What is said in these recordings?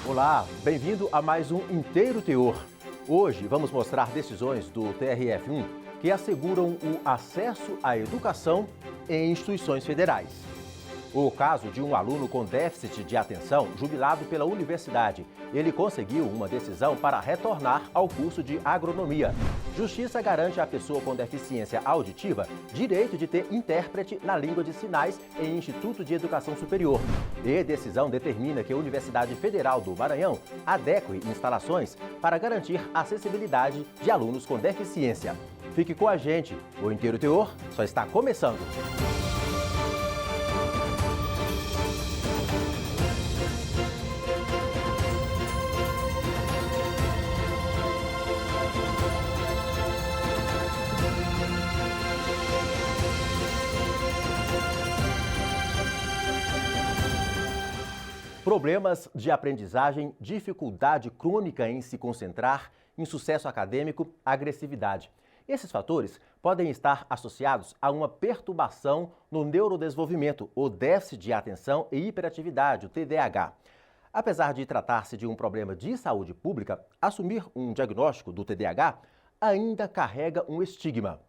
Olá, bem-vindo a mais um Inteiro Teor. Hoje vamos mostrar decisões do TRF1 que asseguram o acesso à educação em instituições federais. O caso de um aluno com déficit de atenção jubilado pela universidade. Ele conseguiu uma decisão para retornar ao curso de agronomia. Justiça garante à pessoa com deficiência auditiva direito de ter intérprete na língua de sinais em Instituto de Educação Superior. E decisão determina que a Universidade Federal do Maranhão adeque instalações para garantir acessibilidade de alunos com deficiência. Fique com a gente, o Inteiro Teor só está começando. Problemas de aprendizagem, dificuldade crônica em se concentrar, insucesso acadêmico, agressividade. Esses fatores podem estar associados a uma perturbação no neurodesenvolvimento, o déficit de atenção e hiperatividade, o TDAH. Apesar de tratar-se de um problema de saúde pública, assumir um diagnóstico do TDAH ainda carrega um estigma.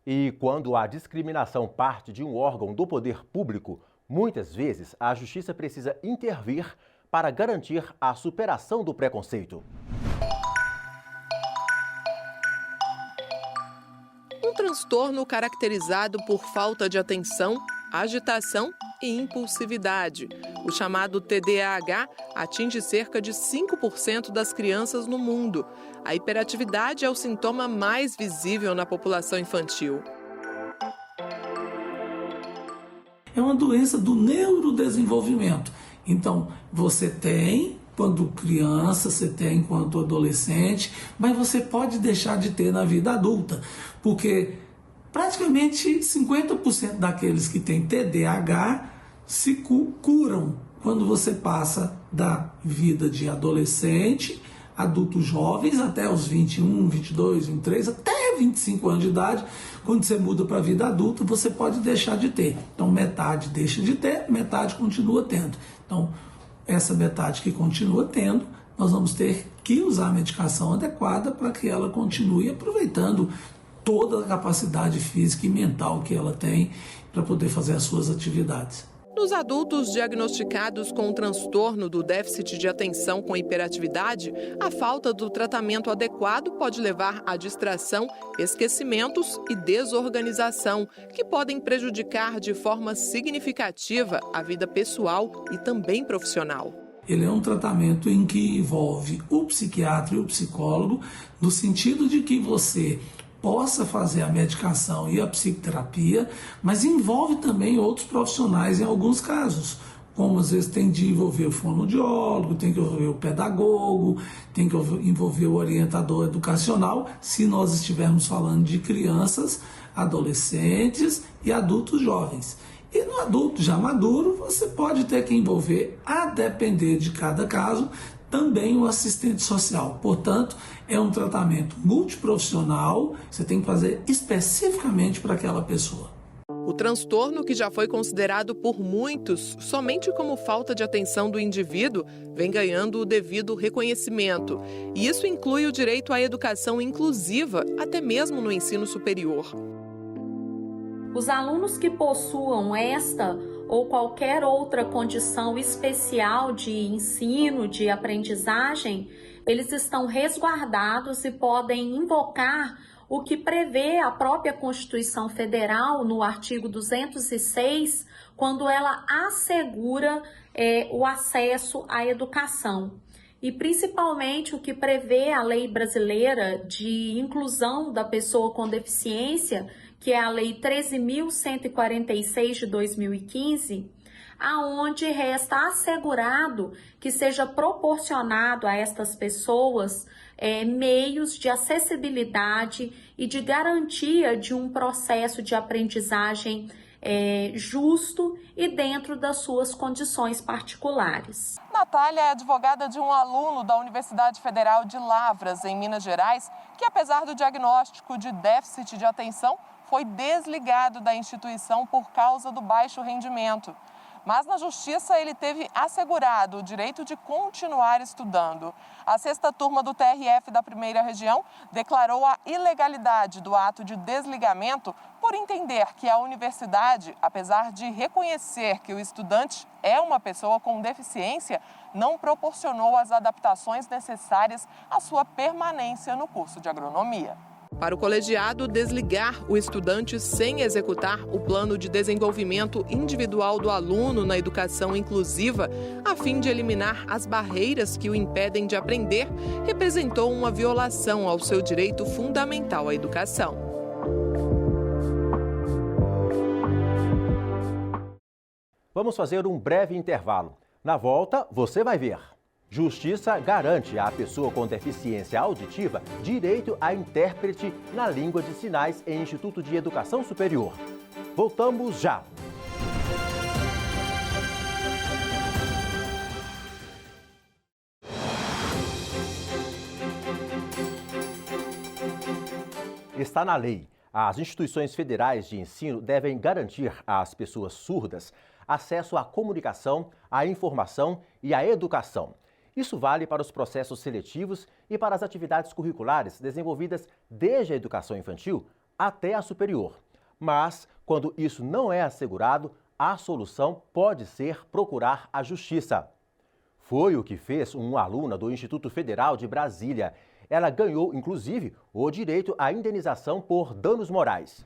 E quando a discriminação parte de um órgão do poder público, muitas vezes, a justiça precisa intervir para garantir a superação do preconceito. Um transtorno caracterizado por falta de atenção, agitação e impulsividade. O chamado TDAH atinge cerca de 5% das crianças no mundo. A hiperatividade é o sintoma mais visível na população infantil. É uma doença do neurodesenvolvimento. Então, você tem quando criança, você tem quando adolescente, mas você pode deixar de ter na vida adulta, porque praticamente 50% daqueles que têm TDAH se curam quando você passa da vida de adolescente, adultos jovens, até os 21, 22, 23, até 25 anos de idade. Quando você muda para a vida adulta, você pode deixar de ter. Então, metade deixa de ter, metade continua tendo. Então, essa metade que continua tendo, nós vamos ter que usar a medicação adequada para que ela continue aproveitando toda a capacidade física e mental que ela tem para poder fazer as suas atividades. Nos adultos diagnosticados com o transtorno do déficit de atenção com hiperatividade, a falta do tratamento adequado pode levar à distração, esquecimentos e desorganização, que podem prejudicar de forma significativa a vida pessoal e também profissional. Ele é um tratamento em que envolve o psiquiatra e o psicólogo, no sentido de que você possa fazer a medicação e a psicoterapia, mas envolve também outros profissionais em alguns casos, como às vezes tem de envolver o fonoaudiólogo, tem que envolver o pedagogo, tem que envolver o orientador educacional, se nós estivermos falando de crianças, adolescentes e adultos jovens. E no adulto já maduro, você pode ter que envolver, a depender de cada caso, também o assistente social. Portanto, é um tratamento multiprofissional, você tem que fazer especificamente para aquela pessoa. O transtorno, que já foi considerado por muitos somente como falta de atenção do indivíduo, vem ganhando o devido reconhecimento. E isso inclui o direito à educação inclusiva, até mesmo no ensino superior. Os alunos que possuam esta ou qualquer outra condição especial de ensino, de aprendizagem, eles estão resguardados e podem invocar o que prevê a própria Constituição Federal no artigo 206, quando ela assegura o acesso à educação. E principalmente o que prevê a lei brasileira de inclusão da pessoa com deficiência, que é a Lei 13.146 de 2015, aonde resta assegurado que seja proporcionado a estas pessoas meios de acessibilidade e de garantia de um processo de aprendizagem justo e dentro das suas condições particulares. Natália é advogada de um aluno da Universidade Federal de Lavras, em Minas Gerais, que apesar do diagnóstico de déficit de atenção, foi desligado da instituição por causa do baixo rendimento. Mas na Justiça ele teve assegurado o direito de continuar estudando. A 6ª turma do TRF da Primeira Região declarou a ilegalidade do ato de desligamento por entender que a universidade, apesar de reconhecer que o estudante é uma pessoa com deficiência, não proporcionou as adaptações necessárias à sua permanência no curso de agronomia. Para o colegiado, desligar o estudante sem executar o plano de desenvolvimento individual do aluno na educação inclusiva, a fim de eliminar as barreiras que o impedem de aprender, representou uma violação ao seu direito fundamental à educação. Vamos fazer um breve intervalo. Na volta, você vai ver. Justiça garante à pessoa com deficiência auditiva direito a intérprete na língua de sinais em Instituto de Educação Superior. Voltamos já! Está na lei. As instituições federais de ensino devem garantir às pessoas surdas acesso à comunicação, à informação e à educação. Isso vale para os processos seletivos e para as atividades curriculares desenvolvidas desde a educação infantil até a superior. Mas, quando isso não é assegurado, a solução pode ser procurar a justiça. Foi o que fez uma aluna do Instituto Federal de Brasília. Ela ganhou, inclusive, o direito à indenização por danos morais.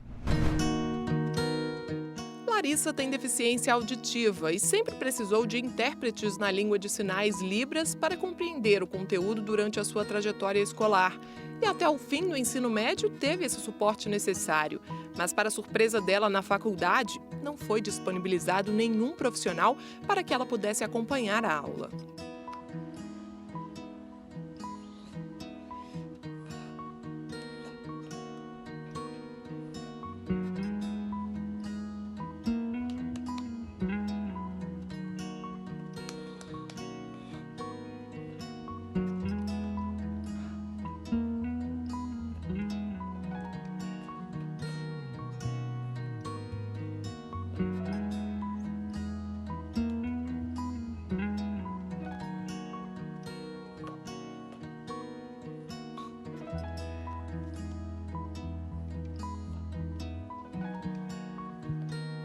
Larissa tem deficiência auditiva e sempre precisou de intérpretes na língua de sinais Libras para compreender o conteúdo durante a sua trajetória escolar. E até o fim do ensino médio teve esse suporte necessário. Mas, para surpresa dela, na faculdade, não foi disponibilizado nenhum profissional para que ela pudesse acompanhar a aula.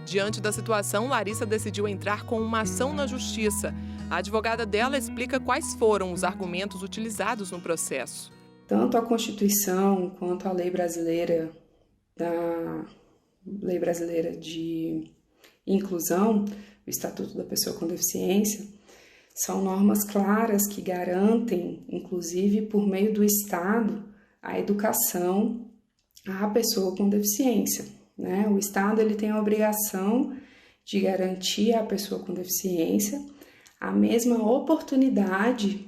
Diante da situação, Larissa decidiu entrar com uma ação na justiça. A advogada dela explica quais foram os argumentos utilizados no processo. Tanto a Constituição quanto a lei brasileira de inclusão, o Estatuto da Pessoa com Deficiência, são normas claras que garantem, inclusive por meio do Estado, a educação à pessoa com deficiência. O Estado ele tem a obrigação de garantir à pessoa com deficiência a mesma oportunidade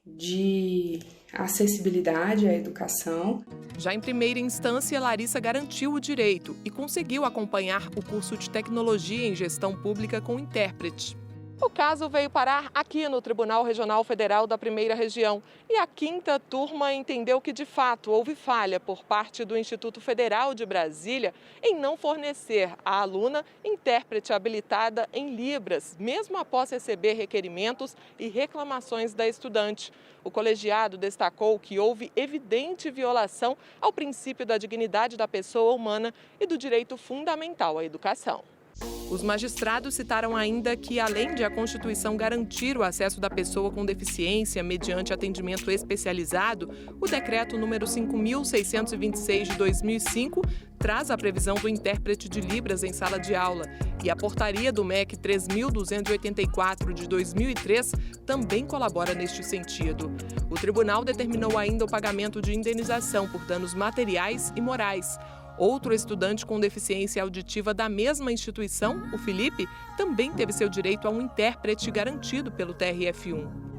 de acessibilidade à educação. Já em primeira instância, Larissa garantiu o direito e conseguiu acompanhar o curso de Tecnologia em Gestão Pública com intérprete. O caso veio parar aqui no Tribunal Regional Federal da Primeira Região e a 5ª turma entendeu que, de fato, houve falha por parte do Instituto Federal de Brasília em não fornecer à aluna intérprete habilitada em Libras, mesmo após receber requerimentos e reclamações da estudante. O colegiado destacou que houve evidente violação ao princípio da dignidade da pessoa humana e do direito fundamental à educação. Os magistrados citaram ainda que, além de a Constituição garantir o acesso da pessoa com deficiência mediante atendimento especializado, o decreto número 5.626 de 2005 traz a previsão do intérprete de Libras em sala de aula e a portaria do MEC 3.284 de 2003 também colabora neste sentido. O tribunal determinou ainda o pagamento de indenização por danos materiais e morais. Outro estudante com deficiência auditiva da mesma instituição, o Felipe, também teve seu direito a um intérprete garantido pelo TRF1.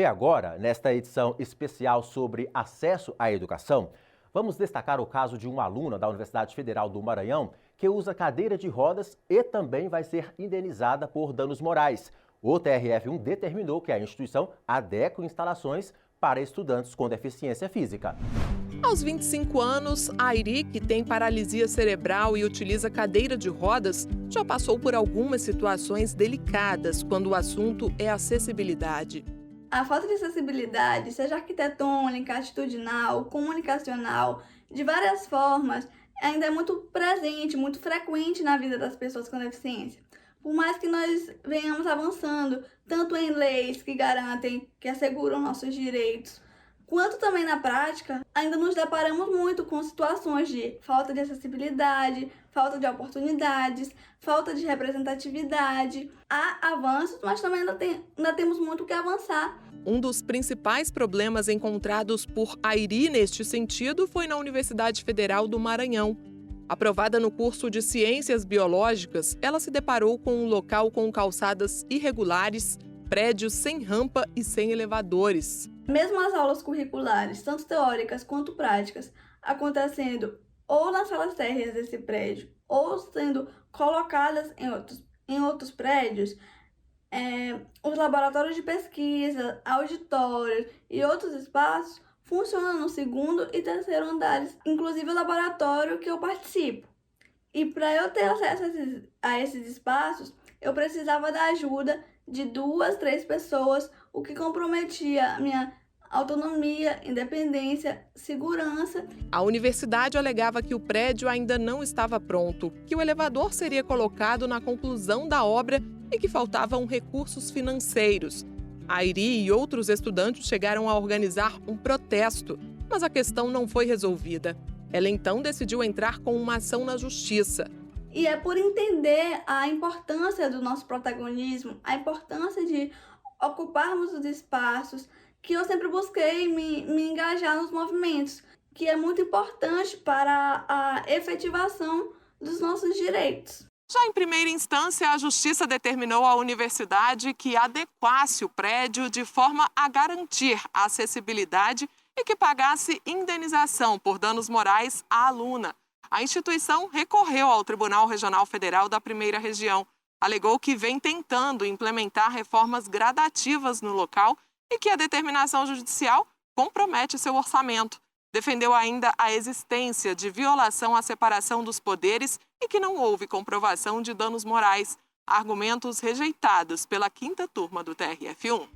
E agora, nesta edição especial sobre acesso à educação, vamos destacar o caso de uma aluna da Universidade Federal do Maranhão que usa cadeira de rodas e também vai ser indenizada por danos morais. O TRF1 determinou que a instituição adeque instalações para estudantes com deficiência física. Aos 25 anos, Airi, que tem paralisia cerebral e utiliza cadeira de rodas, já passou por algumas situações delicadas quando o assunto é acessibilidade. A falta de acessibilidade, seja arquitetônica, atitudinal, comunicacional, de várias formas, ainda é muito presente, muito frequente na vida das pessoas com deficiência. Por mais que nós venhamos avançando, tanto em leis que garantem, que asseguram nossos direitos, quanto também na prática, ainda nos deparamos muito com situações de falta de acessibilidade, falta de oportunidades, falta de representatividade. Há avanços, mas também ainda temos muito que avançar. Um dos principais problemas encontrados por Airi neste sentido foi na Universidade Federal do Maranhão. Aprovada no curso de Ciências Biológicas, ela se deparou com um local com calçadas irregulares, prédios sem rampa e sem elevadores. Mesmo as aulas curriculares, tanto teóricas quanto práticas, acontecendo ou nas salas térreas desse prédio, ou sendo colocadas em outros prédios, os laboratórios de pesquisa, auditórios e outros espaços funcionam no segundo e terceiro andares, inclusive o laboratório que eu participo. E para eu ter acesso a esses espaços, eu precisava da ajuda de 2, 3 pessoas, o que comprometia a minha autonomia, independência, segurança. A universidade alegava que o prédio ainda não estava pronto, que o elevador seria colocado na conclusão da obra e que faltavam recursos financeiros. Airi e outros estudantes chegaram a organizar um protesto, mas a questão não foi resolvida. Ela então decidiu entrar com uma ação na justiça. E é por entender a importância do nosso protagonismo, a importância de ocuparmos os espaços, que eu sempre busquei me engajar nos movimentos, que é muito importante para a efetivação dos nossos direitos. Já em primeira instância, a Justiça determinou à universidade que adequasse o prédio de forma a garantir a acessibilidade e que pagasse indenização por danos morais à aluna. A instituição recorreu ao Tribunal Regional Federal da Primeira Região. Alegou que vem tentando implementar reformas gradativas no local e que a determinação judicial compromete seu orçamento. Defendeu ainda a existência de violação à separação dos poderes e que não houve comprovação de danos morais. Argumentos rejeitados pela 5ª turma do TRF1.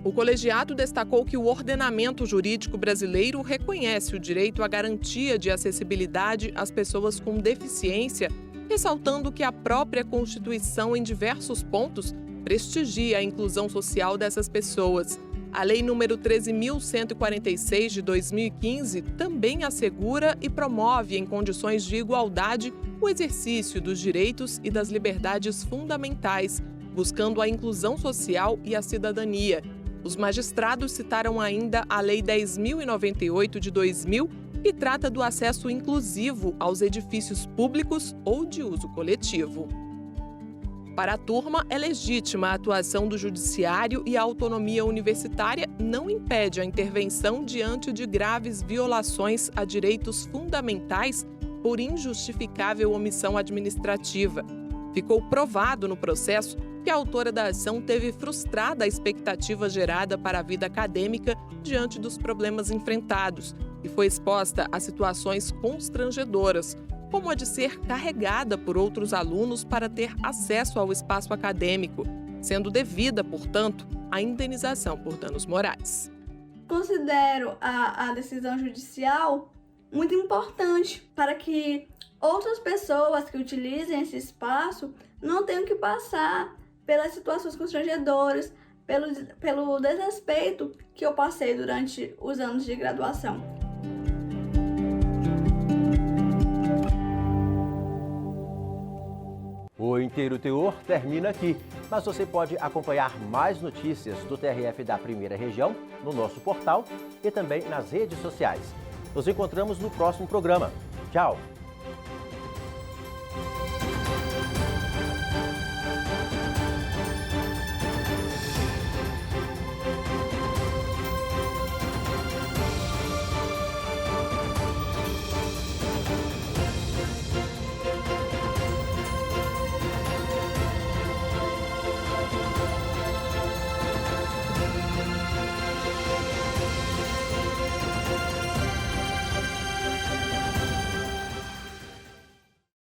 O colegiado destacou que o ordenamento jurídico brasileiro reconhece o direito à garantia de acessibilidade às pessoas com deficiência, ressaltando que a própria Constituição, em diversos pontos, prestigia a inclusão social dessas pessoas. A Lei nº 13.146 de 2015 também assegura e promove, em condições de igualdade, o exercício dos direitos e das liberdades fundamentais, buscando a inclusão social e a cidadania. Os magistrados citaram ainda a Lei 10.098 de 2000, que trata do acesso inclusivo aos edifícios públicos ou de uso coletivo. Para a turma, é legítima a atuação do judiciário e a autonomia universitária não impede a intervenção diante de graves violações a direitos fundamentais por injustificável omissão administrativa. Ficou provado no processo que a autora da ação teve frustrada a expectativa gerada para a vida acadêmica diante dos problemas enfrentados e foi exposta a situações constrangedoras, como a de ser carregada por outros alunos para ter acesso ao espaço acadêmico, sendo devida, portanto, a indenização por danos morais. Considero a decisão judicial muito importante para que outras pessoas que utilizem esse espaço não tenham que passar pelas situações constrangedoras, pelo desrespeito que eu passei durante os anos de graduação. O Inteiro Teor termina aqui, mas você pode acompanhar mais notícias do TRF da Primeira Região no nosso portal e também nas redes sociais. Nos encontramos no próximo programa. Tchau!